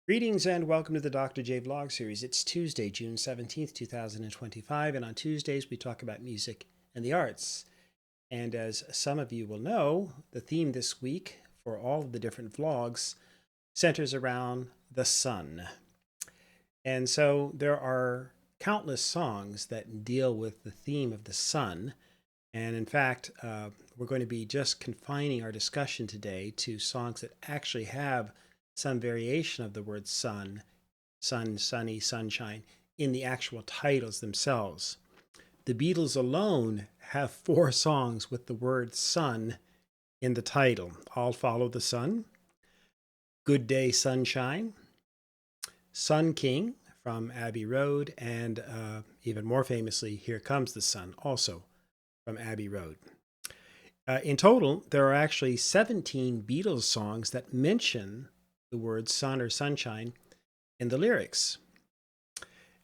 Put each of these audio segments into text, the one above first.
Greetings and welcome to the Dr. J Vlog series. It's Tuesday, June 17th, 2025, and on Tuesdays we talk about music and the arts. And as some of you will know, the theme this week for all of the different vlogs centers around the sun. And so there are countless songs that deal with the theme of the sun. And in fact, we're going to be just confining our discussion today to songs that actually have some variation of the word sun, sunny, sunshine, in the actual titles themselves. The Beatles alone have 4 songs with the word sun in the title. All Follow the Sun, Good Day Sunshine, Sun King from Abbey Road, and even more famously, Here Comes the Sun, also from Abbey Road. In total, there are actually 17 Beatles songs that mention the word sun or sunshine in the lyrics.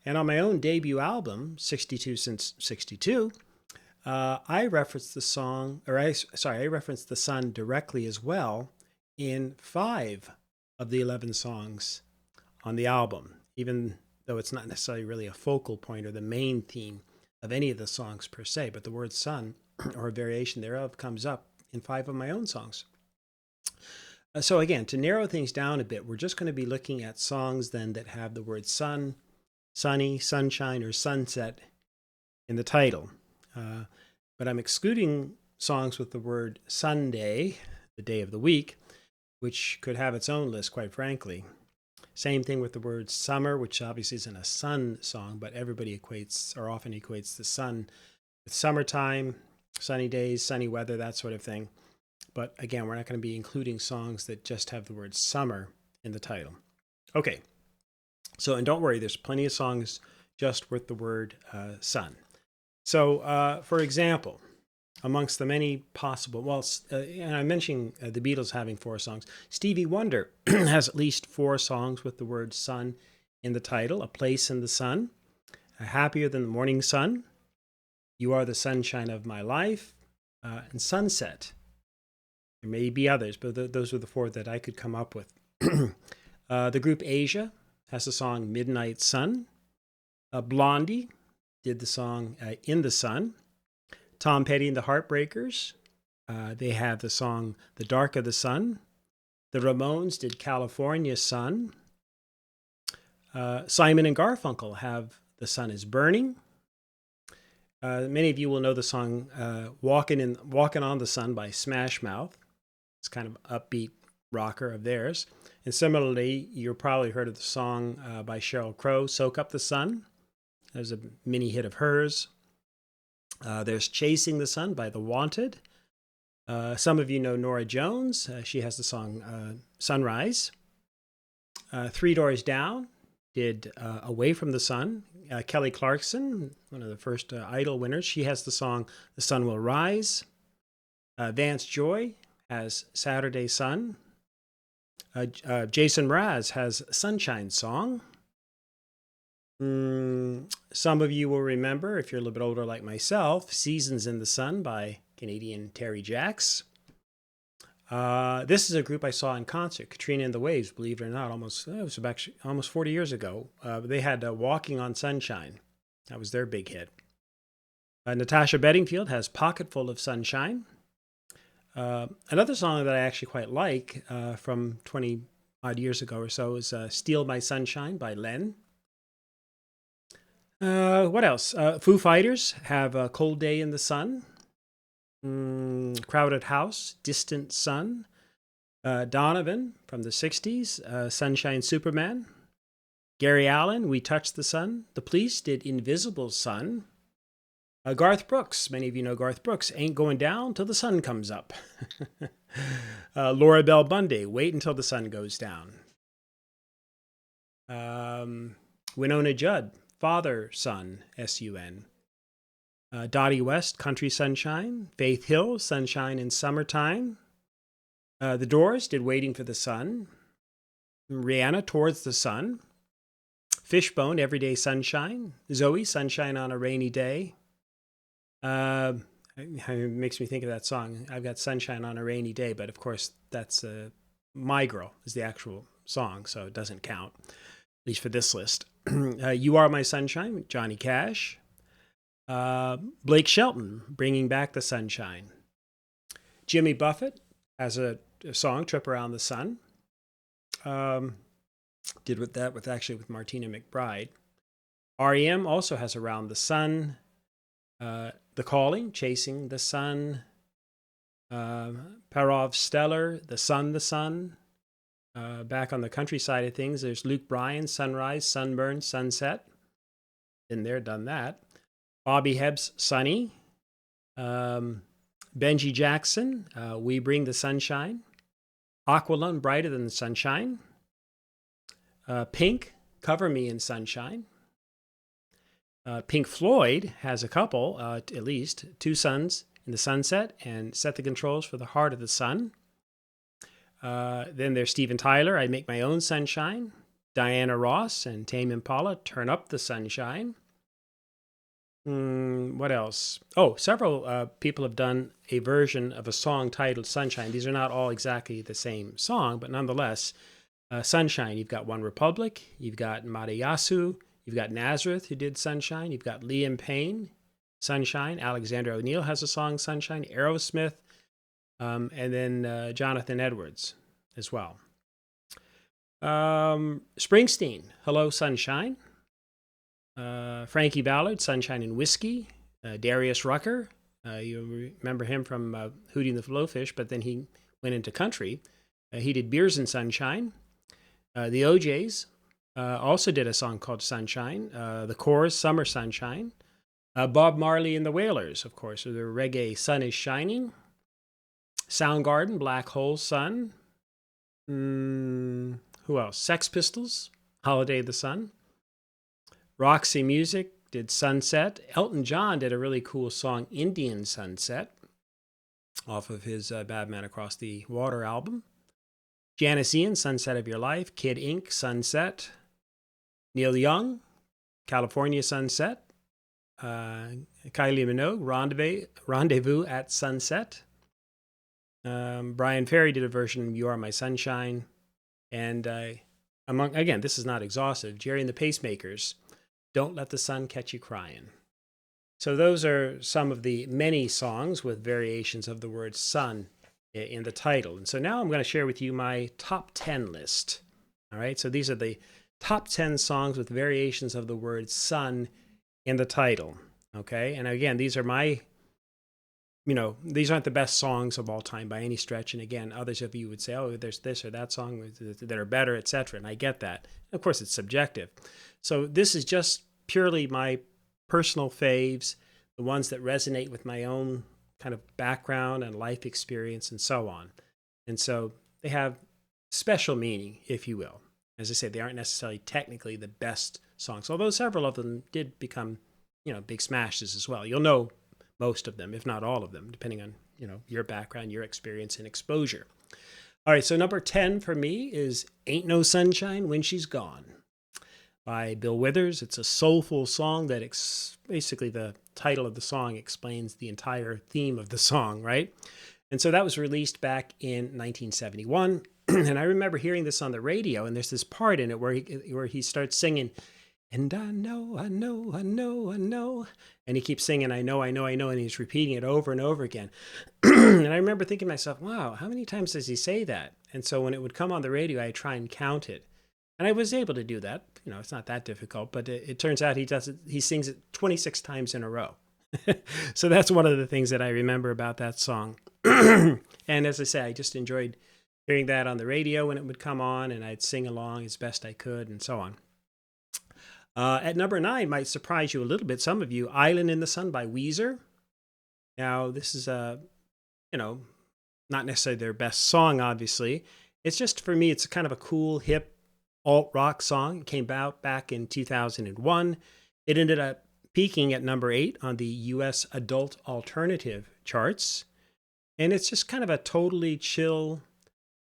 And on my own debut album, 62 Since 62, I referenced I referenced the sun directly as well in 5 of the 11 songs on the album, even though it's not necessarily really a focal point or the main theme of any of the songs per se, but the word sun or a variation thereof comes up in 5 of my own songs. So again, to narrow things down a bit, we're just going to be looking at songs then that have the word sun, sunny, sunshine, or sunset in the title. But I'm excluding songs with the word Sunday, the day of the week, which could have its own list, quite frankly. Same thing with the word summer, which obviously isn't a sun song, but everybody equates or often equates the sun with summertime, sunny days, sunny weather, that sort of thing. But again, we're not going to be including songs that just have the word summer in the title. Okay, so, and don't worry, there's plenty of songs just with the word sun. So, for example, amongst the many possible, and I'm mentioning the Beatles having 4 songs, Stevie Wonder has at least 4 songs with the word sun in the title: A Place in the Sun, Happier Than the Morning Sun, You Are the Sunshine of My Life, and Sunset. There may be others, but those were the 4 that I could come up with. The group Asia has the song Midnight Sun. Blondie did the song In the Sun. Tom Petty and the Heartbreakers, they have the song The Dark of the Sun. The Ramones did California Sun. Simon and Garfunkel have The Sun is Burning. Many of you will know the song Walking on the Sun by Smash Mouth. It's kind of upbeat rocker of theirs. And similarly, you've probably heard of the song by Sheryl Crow, Soak Up the Sun. There's a mini hit of hers. There's Chasing the Sun by The Wanted. Some of you know Norah Jones. She has the song Sunrise. Three Doors Down did Away from the Sun. Kelly Clarkson, one of the first Idol winners, she has the song The Sun Will Rise. Vance Joy has Saturday Sun. Jason Mraz has Sunshine Song. Some of you will remember, if you're a little bit older like myself, Seasons in the Sun by Canadian Terry Jacks. This is a group I saw in concert, Katrina and the Waves, believe it or not, it was actually almost 40 years ago. They had Walking on Sunshine. That was their big hit. Natasha Bedingfield has Pocketful of Sunshine. Another song that I actually quite like from 20 odd years ago or so is Steal My Sunshine by Len. What else? Foo Fighters have a Cold Day in the Sun. Crowded House, Distant Sun. Donovan from the 60s, Sunshine Superman. Gary Allan, We Touch the Sun. The Police did Invisible Sun. Garth Brooks, many of you know Garth Brooks, Ain't Going Down Till the Sun Comes Up. Laura Bell Bundy, Wait Until the Sun Goes Down. Winona Judd, Father, Son, S-U-N. Dottie West, Country Sunshine. Faith Hill, Sunshine in Summertime. The Doors did Waiting for the Sun. Rihanna, Towards the Sun. Fishbone, Everyday Sunshine. Zoe, Sunshine on a Rainy Day. It makes me think of that song. I've got Sunshine on a Rainy Day, but of course that's My Girl is the actual song, so it doesn't count, at least for this list. You Are My Sunshine with Johnny Cash. Blake Shelton, Bringing Back the Sunshine. Jimmy Buffett has a song, Trip Around the Sun. Did with Martina McBride. REM also has Around the Sun. The Calling, Chasing the Sun. Parov Stellar, The Sun. Back on the country side of things, there's Luke Bryan, Sunrise, Sunburn, Sunset. Been there, done that. Bobby Hebb's Sunny. Benji Jackson, We Bring the Sunshine. Aqualung, Brighter Than the Sunshine. Pink, Cover Me in Sunshine. Pink Floyd has a couple, at least, Two Suns in the Sunset and Set the Controls for the Heart of the Sun. Then there's Steven Tyler, I Make My Own Sunshine. Diana Ross and Tame Impala, Turn Up the Sunshine. What else? Oh, several people have done a version of a song titled Sunshine. These are not all exactly the same song, but nonetheless, Sunshine. You've got One Republic, you've got Matayasu, you've got Nazareth who did Sunshine, you've got Liam Payne, Sunshine. Alexander O'Neill has a song, Sunshine. Aerosmith, and then Jonathan Edwards as well. Springsteen, Hello Sunshine. Frankie Ballard, Sunshine and Whiskey. Darius Rucker, you remember him from Hootie and the Blowfish, but then he went into country. He did Beers and Sunshine. The OJs also did a song called Sunshine. The Chorus, Summer Sunshine. Bob Marley and the Wailers, of course, with their reggae Sun is Shining. Soundgarden, Black Hole Sun. Who else? Sex Pistols, Holiday of the Sun. Roxy Music did Sunset. Elton John did a really cool song, Indian Sunset, off of his Bad Man Across the Water album. Janice Ian, Sunset of Your Life. Kid Ink, Sunset. Neil Young, California Sunset. Kylie Minogue, Rendezvous at Sunset. Brian Ferry did a version of You Are My Sunshine. And again, this is not exhaustive, Jerry and the Pacemakers, Don't Let the Sun Catch You Crying. So those are some of the many songs with variations of the word sun in the title. And so now I'm going to share with you my top 10 list. All right, so these are the top 10 songs with variations of the word sun in the title. Okay, and again, these are my, these aren't the best songs of all time by any stretch. And again, others of you would say, oh, there's this or that song that are better, etc. And I get that. Of course, it's subjective. So this is just purely my personal faves, the ones that resonate with my own kind of background and life experience and so on. And so they have special meaning, if you will. As I said, they aren't necessarily technically the best songs, although several of them did become, big smashes as well. You'll know most of them, if not all of them, depending on, your background, your experience, and exposure. All right, so number 10 for me is Ain't No Sunshine When She's Gone by Bill Withers. It's a soulful song that basically the title of the song explains the entire theme of the song, right? And so that was released back in 1971. And I remember hearing this on the radio, and there's this part in it where he starts singing, and I know, and he keeps singing, I know, and he's repeating it over and over again. And I remember thinking to myself, wow, how many times does he say that? And so when it would come on the radio, I'd try and count it. And I was able to do that. It's not that difficult, but it turns out he sings it 26 times in a row. So that's one of the things that I remember about that song. And as I say, I just enjoyed hearing that on the radio when it would come on, and I'd sing along as best I could and so on. At number 9 might surprise you a little bit, some of you, Island in the Sun by Weezer. Now, this is not necessarily their best song, obviously. It's just, for me, it's kind of a cool, hip, alt-rock song. It came out back in 2001. It ended up peaking at number 8 on the U.S. Adult Alternative charts. And it's just kind of a totally chill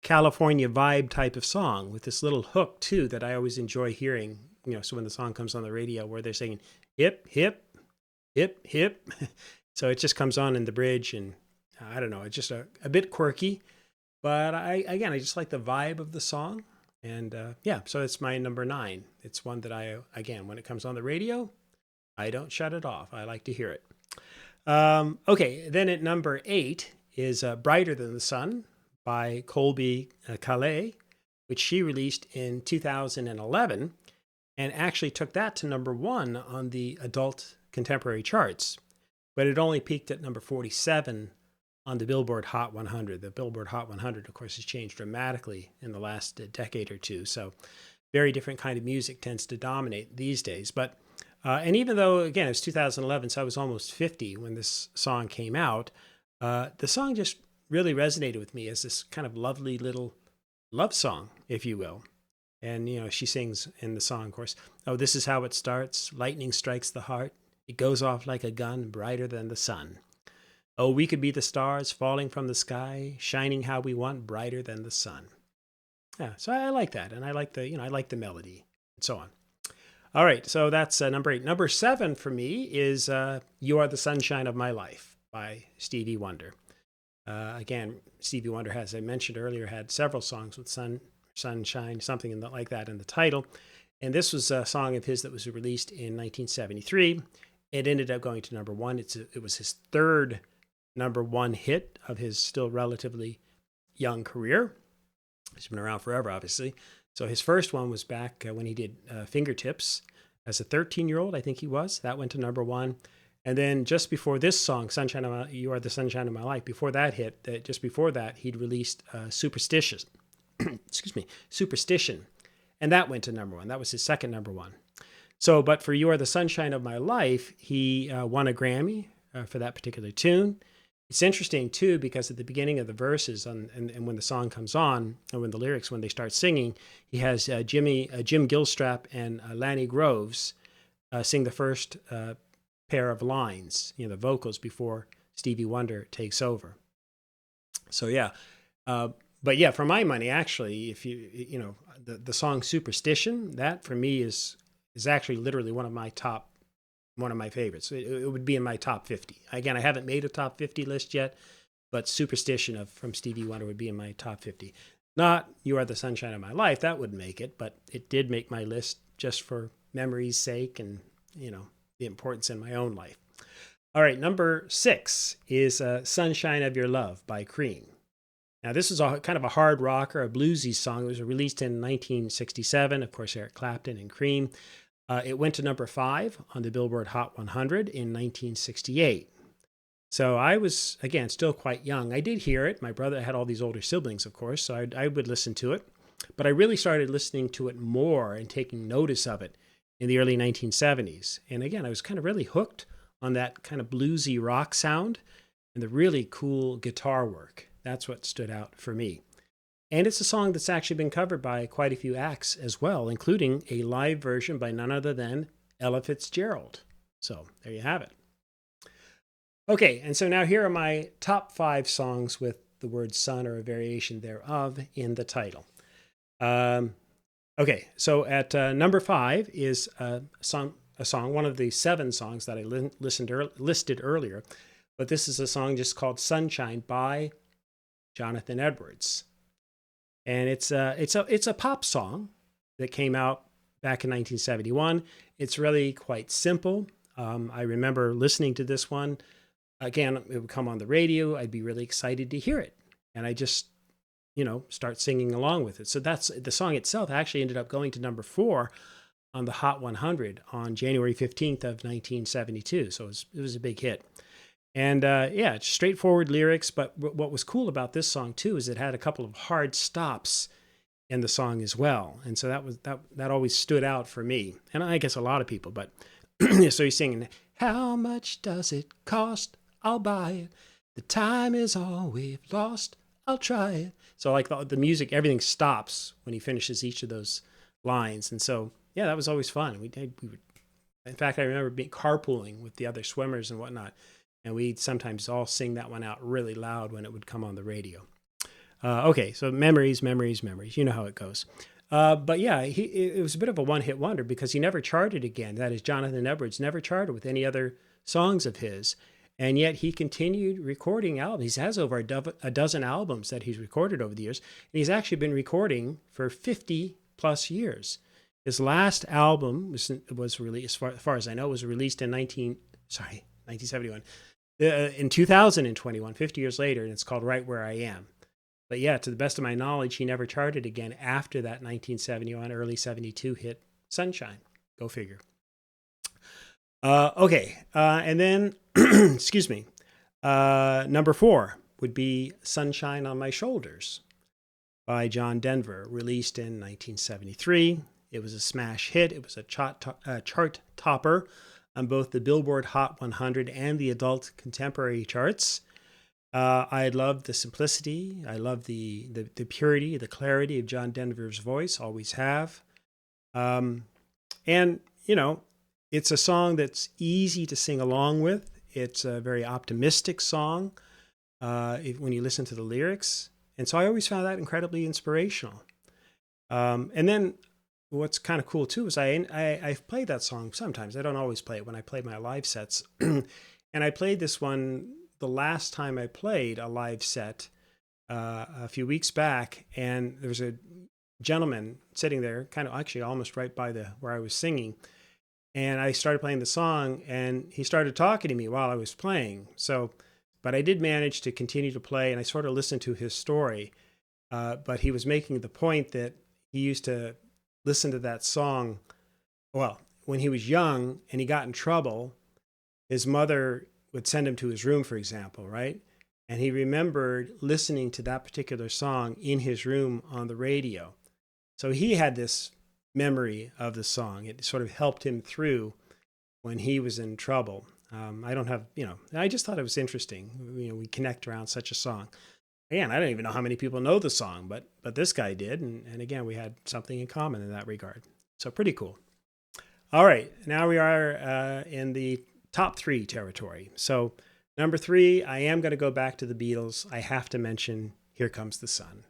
California vibe type of song with this little hook, too, that I always enjoy hearing. So when the song comes on the radio where they're singing hip, hip, hip, hip. So it just comes on in the bridge, and I don't know, it's just a bit quirky. But I just like the vibe of the song. And yeah, so it's my number 9. It's one that again, when it comes on the radio, I don't shut it off. I like to hear it. Okay, then at number 8 is Brighter Than the Sun by Colbie Caillat, which she released in 2011 and actually took that to number 1 on the adult contemporary charts. But it only peaked at number 47 on the Billboard Hot 100. The Billboard Hot 100, of course, has changed dramatically in the last decade or two. So very different kind of music tends to dominate these days. But and even though, again, it was 2011, so I was almost 50 when this song came out, the song just really resonated with me as this kind of lovely little love song, if you will. And, she sings in the song, of course, "Oh, this is how it starts. Lightning strikes the heart. It goes off like a gun, brighter than the sun. Oh, we could be the stars falling from the sky, shining how we want, brighter than the sun." Yeah, so I like that. And I like I like the melody and so on. All right, so that's number 8. Number 7 for me is "You Are the Sunshine of My Life" by Stevie Wonder. Again, Stevie Wonder, as I mentioned earlier, had several songs with sunshine, something like that in the title. And this was a song of his that was released in 1973. It ended up going to number 1. It was his third number 1 hit of his still relatively young career. He's been around forever, obviously. So his first one was back when he did Fingertips as a 13-year-old, I think he was. That went to number 1. And then just before this song, "You Are the Sunshine of My Life," before that hit, just before that, he'd released Superstition. Excuse me, Superstition. And that went to number 1. That was his second number 1. So, but for "You Are the Sunshine of My Life," he won a Grammy for that particular tune. It's interesting, too, because at the beginning of the verses and when the song comes on, and when the lyrics, when they start singing, he has Jim Gilstrap and Lanny Groves sing the first pair of lines, the vocals, before Stevie Wonder takes over. So, yeah. But yeah, for my money, actually, if the song "Superstition," that for me is actually literally one of my favorites. It would be in my top 50. Again, I haven't made a top 50 list yet, but "Superstition" from Stevie Wonder would be in my top 50. Not "You Are the Sunshine of My Life," that wouldn't make it, but it did make my list just for memory's sake and, the importance in my own life. All right, number 6 is "Sunshine of Your Love" by Cream. Now, this is kind of a hard rocker, a bluesy song. It was released in 1967. Of course, Eric Clapton and Cream. It went to number 5 on the Billboard Hot 100 in 1968. So I was, again, still quite young. I did hear it. My brother had all these older siblings, of course, so I would listen to it. But I really started listening to it more and taking notice of it in the early 1970s. And again, I was kind of really hooked on that kind of bluesy rock sound and the really cool guitar work. That's what stood out for me. And it's a song that's actually been covered by quite a few acts as well, including a live version by none other than Ella Fitzgerald. So there you have it. Okay, and so now here are my top 5 songs with the word "sun" or a variation thereof in the title. Okay, so at number 5 is a song, one of the 7 songs that I listed earlier, but this is a song just called "Sunshine" by Jonathan Edwards. And it's a pop song that came out back in 1971. It's really quite simple. I remember listening to this one. Again, it would come on the radio. I'd be really excited to hear it. And I just, start singing along with it. So that's the song itself actually ended up going to number 4 on the Hot 100 on January 15th of 1972. So it was a big hit. And yeah, it's straightforward lyrics. But what was cool about this song, too, is it had a couple of hard stops in the song as well. And so that always stood out for me. And I guess a lot of people. But so he's singing, "How much does it cost? I'll buy it. The time is all we've lost. I'll try it." So like the music, everything stops when he finishes each of those lines. And so, yeah, that was always fun. In fact, I remember carpooling with the other swimmers and whatnot. And we'd sometimes all sing that one out really loud when it would come on the radio. Okay, so memories. You know how it goes. But yeah, it was a bit of a one-hit wonder because he never charted again. That is, Jonathan Edwards never charted with any other songs of his. And yet he continued recording albums. He has over a dozen albums that he's recorded over the years. And he's actually been recording for 50 plus years. His last album was released, as far as I know, was released in 1971. In 2021, 50 years later, and it's called Right Where I Am. But yeah, to the best of my knowledge, he never charted again after that 1971, early 72 hit Sunshine. Go figure. Okay. And then, excuse me, number 4 would be Sunshine on My Shoulders by John Denver, released in 1973. It was a smash hit. It was a chart topper on both the Billboard Hot 100 and the Adult Contemporary charts. I love the simplicity. I love the purity, the clarity of John Denver's voice, always have. And, you know, it's a song that's easy to sing along with. It's a very optimistic song when you listen to the lyrics. And so I always found that incredibly inspirational. And then what's kind of cool too is I've played that song sometimes. I don't always play it when I play my live sets. And I played this one the last time I played a live set a few weeks back. And there was a gentleman sitting there, kind of actually almost right by where I was singing. And I started playing the song, and he started talking to me while I was playing. But I did manage to continue to play, and I sort of listened to his story. But he was making the point that he used to listen to that song. Well, when he was young and he got in trouble, his mother would send him to his room, for example, right? And he remembered listening to that particular song in his room on the radio. So he had this memory of the song. It sort of helped him through when he was in trouble. I don't have, I just thought it was interesting. We connect around such a song. Again, I don't even know how many people know the song, but this guy did. And again, we had something in common in that regard. So pretty cool. All right. Now we are in the top 3 territory. So number 3, I am going to go back to the Beatles. I have to mention Here Comes the Sun.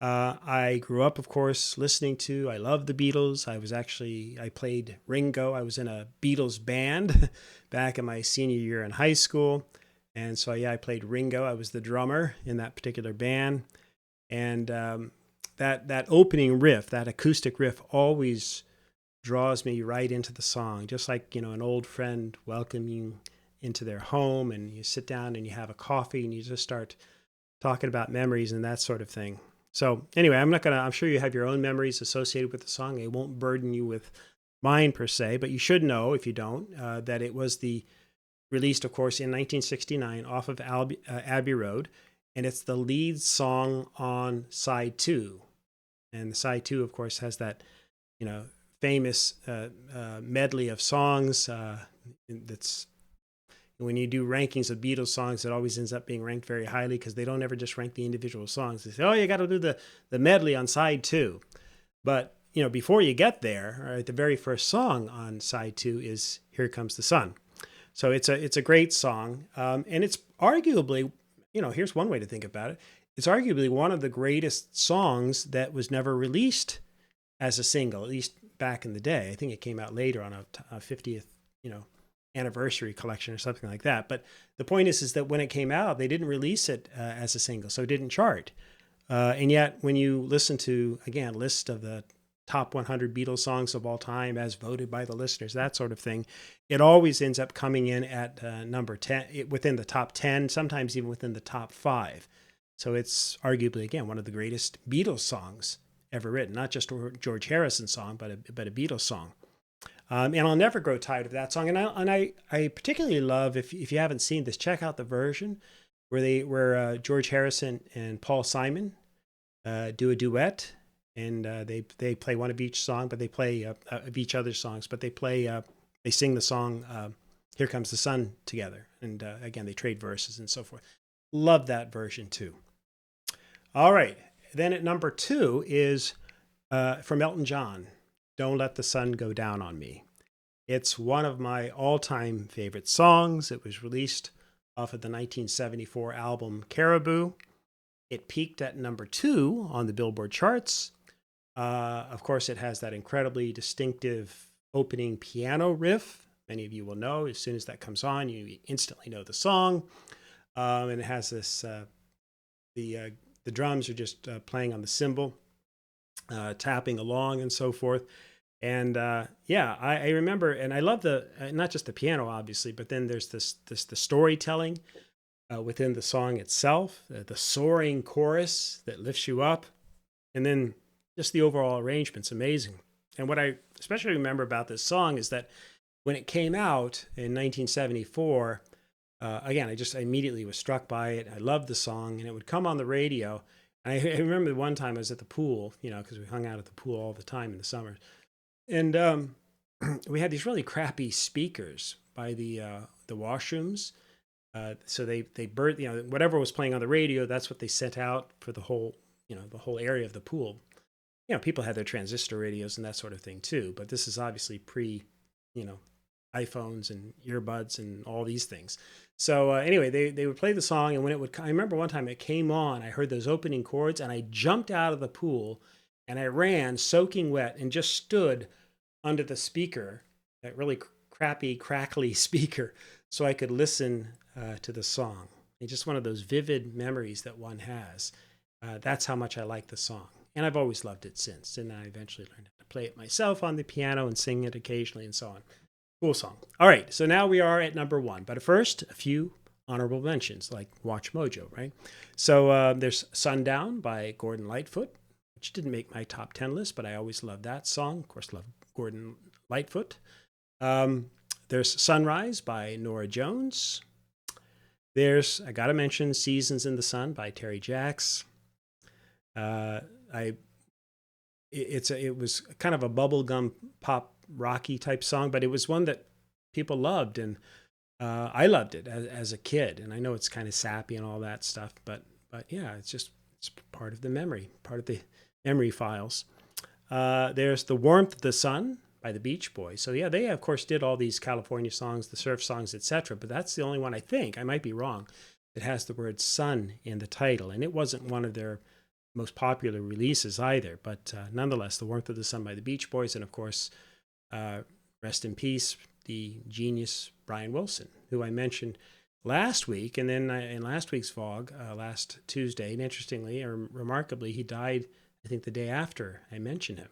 I grew up, of course, I love the Beatles. I played Ringo. I was in a Beatles band back in my senior year in high school. And so, I played Ringo. I was the drummer in that particular band. And that opening riff, that acoustic riff, always draws me right into the song, just like, an old friend welcoming you into their home, and you sit down and you have a coffee and you just start talking about memories and that sort of thing. So anyway, I'm sure you have your own memories associated with the song. It won't burden you with mine per se, but you should know, if you don't, that it was released, of course, in 1969 off of Abbey Road, and it's the lead song on side 2. And the side 2, of course, has that, famous medley of songs that's, when you do rankings of Beatles songs, it always ends up being ranked very highly because they don't ever just rank the individual songs. They say, oh, you got to do the medley on side 2. But, before you get there, right, the very first song on side 2 is Here Comes the Sun. So it's a great song. And it's arguably, here's one way to think about it. It's arguably one of the greatest songs that was never released as a single, at least back in the day. I think it came out later on a 50th, anniversary collection or something like that. But the point is that when it came out, they didn't release it as a single, so it didn't chart. And yet when you listen to, again, list of the top 100 Beatles songs of all time as voted by the listeners, that sort of thing, it always ends up coming in at number 10, within the top 10, sometimes even within the top 5. So it's arguably, again, one of the greatest Beatles songs ever written, not just a George Harrison song, but a Beatles song. And I'll never grow tired of that song. And I particularly love, if you haven't seen this, check out the version where George Harrison and Paul Simon do a duet, and they play one of each song, but they play of each other's songs, but they sing the song Here Comes the Sun together. And again, they trade verses and so forth. Love that version too. All right. Then at number 2 is from Elton John, Don't Let the Sun Go Down on Me. It's one of my all-time favorite songs. It was released off of the 1974 album Caribou. It peaked at number 2 on the Billboard charts. Of course, it has that incredibly distinctive opening piano riff, Many of you will know as soon as that comes on, you instantly know the song. And it has this, the drums are just playing on the cymbal, tapping along and so forth. And yeah, I remember, and I love the not just the piano, obviously, but then there's the storytelling within the song itself, the soaring chorus that lifts you up, and then just the overall arrangement's amazing. And what I especially remember about this song is that when it came out in 1974, again, I immediately was struck by it. I loved the song, and it would come on the radio. And I remember one time I was at the pool, because we hung out at the pool all the time in the summer. And we had these really crappy speakers by the washrooms. So they burnt, whatever was playing on the radio, that's what they sent out for the whole area of the pool. People had their transistor radios and that sort of thing too, but this is obviously pre, iPhones and earbuds and all these things. So anyway, they would play the song, and I remember one time it came on, I heard those opening chords, and I jumped out of the pool, and I ran soaking wet and just stood under the speaker, that really crappy, crackly speaker, so I could listen to the song. It's just one of those vivid memories that one has. That's how much I like the song. And I've always loved it since. And I eventually learned how to play it myself on the piano and sing it occasionally and so on. Cool song. All right, so now we are at number 1. But first, a few honorable mentions, like Watch Mojo, right? So there's Sundown by Gordon Lightfoot, which didn't make my top 10 list, but I always loved that song. Of course, love Gordon Lightfoot. There's Sunrise by Norah Jones. There's, I got to mention, Seasons in the Sun by Terry Jacks. It was kind of a bubblegum pop rocky type song, but it was one that people loved, and I loved it as a kid. And I know it's kind of sappy and all that stuff, but yeah, it's part of the memory files. There's The Warmth of the Sun by the Beach Boys. So yeah, they of course did all these California songs, the surf songs, etc. But that's the only one, I think, I might be wrong, that has the word sun in the title. And it wasn't one of their most popular releases either, but nonetheless, The Warmth of the Sun by the Beach Boys, and of course, rest in peace, the genius Brian Wilson, who I mentioned last week, and then in last week's Vlog, last Tuesday, and interestingly or remarkably, he died, I think, the day after I mentioned him.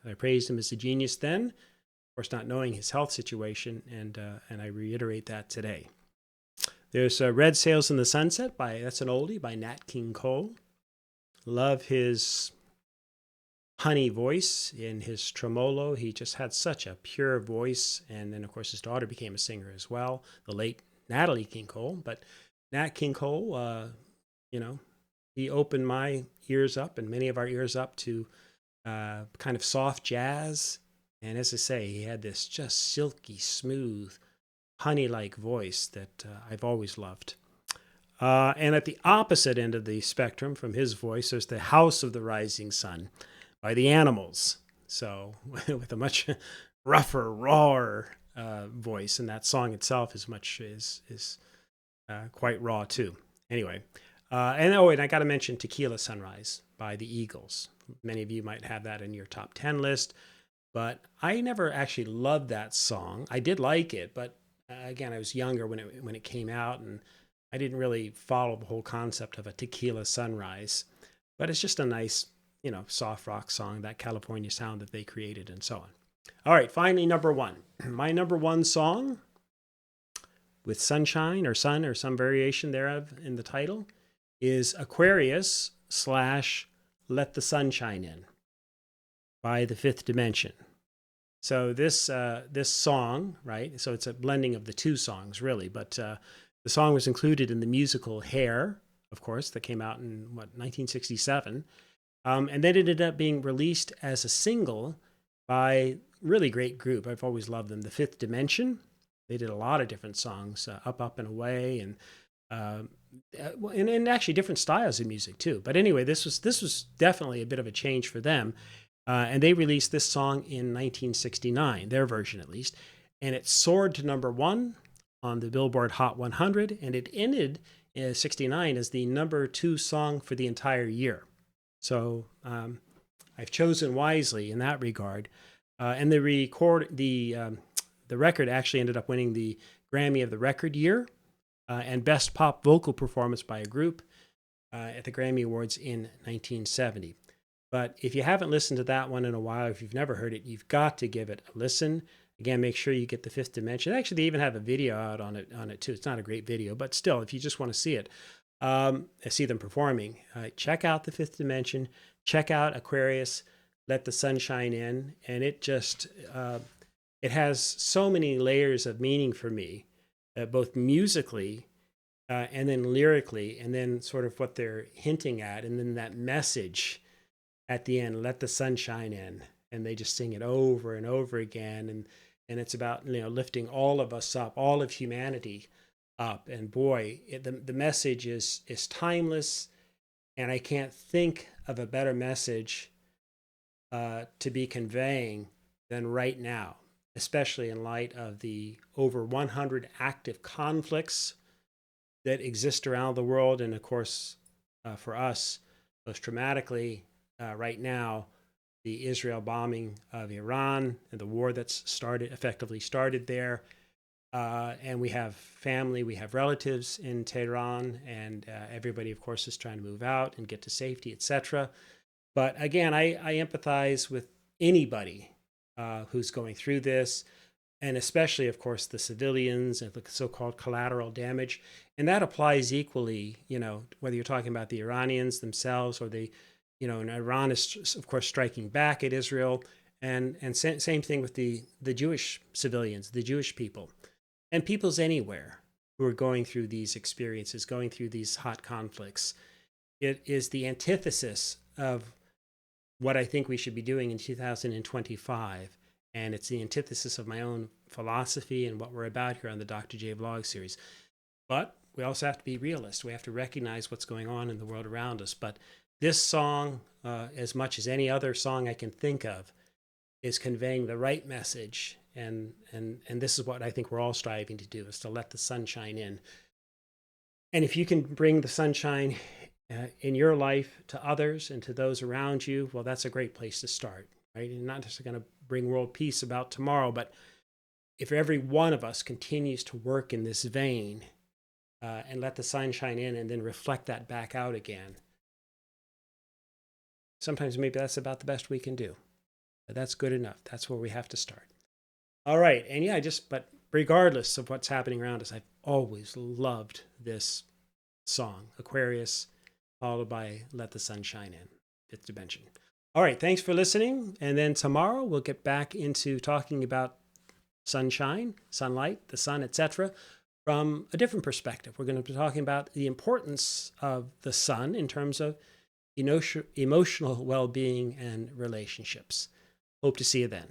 I praised him as a genius then, of course, not knowing his health situation, and I reiterate that today. There's Red Sails in the Sunset that's an oldie by Nat King Cole. Love his honey voice in his tremolo. He just had such a pure voice. And then, of course, his daughter became a singer as well, the late Natalie King Cole. But Nat King Cole, he opened my ears up and many of our ears up to kind of soft jazz. And as I say, he had this just silky, smooth, honey-like voice that I've always loved. And at the opposite end of the spectrum from his voice, there's The House of the Rising Sun by the Animals. So with a much rougher, rawer voice, and that song itself is quite raw too. Anyway, and I got to mention Tequila Sunrise by the Eagles. Many of you might have that in your top 10 list, but I never actually loved that song. I did like it, but again, I was younger when it came out, and I didn't really follow the whole concept of a tequila sunrise, but it's just a nice, soft rock song, that California sound that they created and so on. All right, finally, number 1. My number 1 song with sunshine or sun or some variation thereof in the title is Aquarius / Let the Sunshine In by The Fifth Dimension. So this song, right? So it's a blending of the two songs, really, but the song was included in the musical Hair, of course, that came out in, 1967. And then it ended up being released as a single by a really great group. I've always loved them, The Fifth Dimension. They did a lot of different songs, Up, Up, and Away, and actually different styles of music, too. But anyway, this was definitely a bit of a change for them. And they released this song in 1969, their version at least. And it soared to number 1 on the Billboard Hot 100, and it ended in 69 as the number 2 song for the entire year. So I've chosen wisely in that regard. And the the record actually ended up winning the Grammy of the Record Year and Best Pop Vocal Performance by a Group at the Grammy Awards in 1970. But if you haven't listened to that one in a while, if you've never heard it, you've got to give it a listen. Again, make sure you get the Fifth Dimension. Actually, they even have a video out on it too. It's not a great video, but still, if you just want to see it, see them performing, check out the Fifth Dimension. Check out Aquarius, Let the Sun Shine In, and it just it has so many layers of meaning for me, both musically and then lyrically, and then sort of what they're hinting at, and then that message at the end, let the sun shine in, and they just sing it over and over again, and it's about, you know, lifting all of us up, all of humanity up, and boy, the message is timeless, and I can't think of a better message to be conveying than right now, especially in light of the over 100 active conflicts that exist around the world. And of course, for us, most traumatically right now, the Israel bombing of Iran and the war that's effectively started there. And we have family, we have relatives in Tehran, and everybody, of course, is trying to move out and get to safety, etc. But again, I empathize with anybody who's going through this, and especially, of course, the civilians and the so-called collateral damage. And that applies equally, you know, whether you're talking about the Iranians themselves or the, you know, and Iran is, of course, striking back at Israel. And same thing with the Jewish civilians, the Jewish people, and peoples anywhere who are going through these experiences, going through these hot conflicts. It is the antithesis of what I think we should be doing in 2025. And it's the antithesis of my own philosophy and what we're about here on the Dr. J Vlog series. But we also have to be realists. We have to recognize what's going on in the world around us. But this song, as much as any other song I can think of, is conveying the right message. And this is what I think we're all striving to do, is to let the sunshine in. And if you can bring the sunshine in your life to others and to those around you, well, that's a great place to start, right? And not just going to bring world peace about tomorrow, but if every one of us continues to work in this vein and let the sun shine in and then reflect that back out again, sometimes maybe that's about the best we can do. But that's good enough. That's where we have to start. All right. And yeah, but regardless of what's happening around us, I've always loved this song, Aquarius, followed by Let the Sun Shine In, Fifth Dimension. All right. Thanks for listening. And then tomorrow we'll get back into talking about sunshine, sunlight, the sun, etc., from a different perspective. We're going to be talking about the importance of the sun in terms of emotional well-being and relationships. Hope to see you then.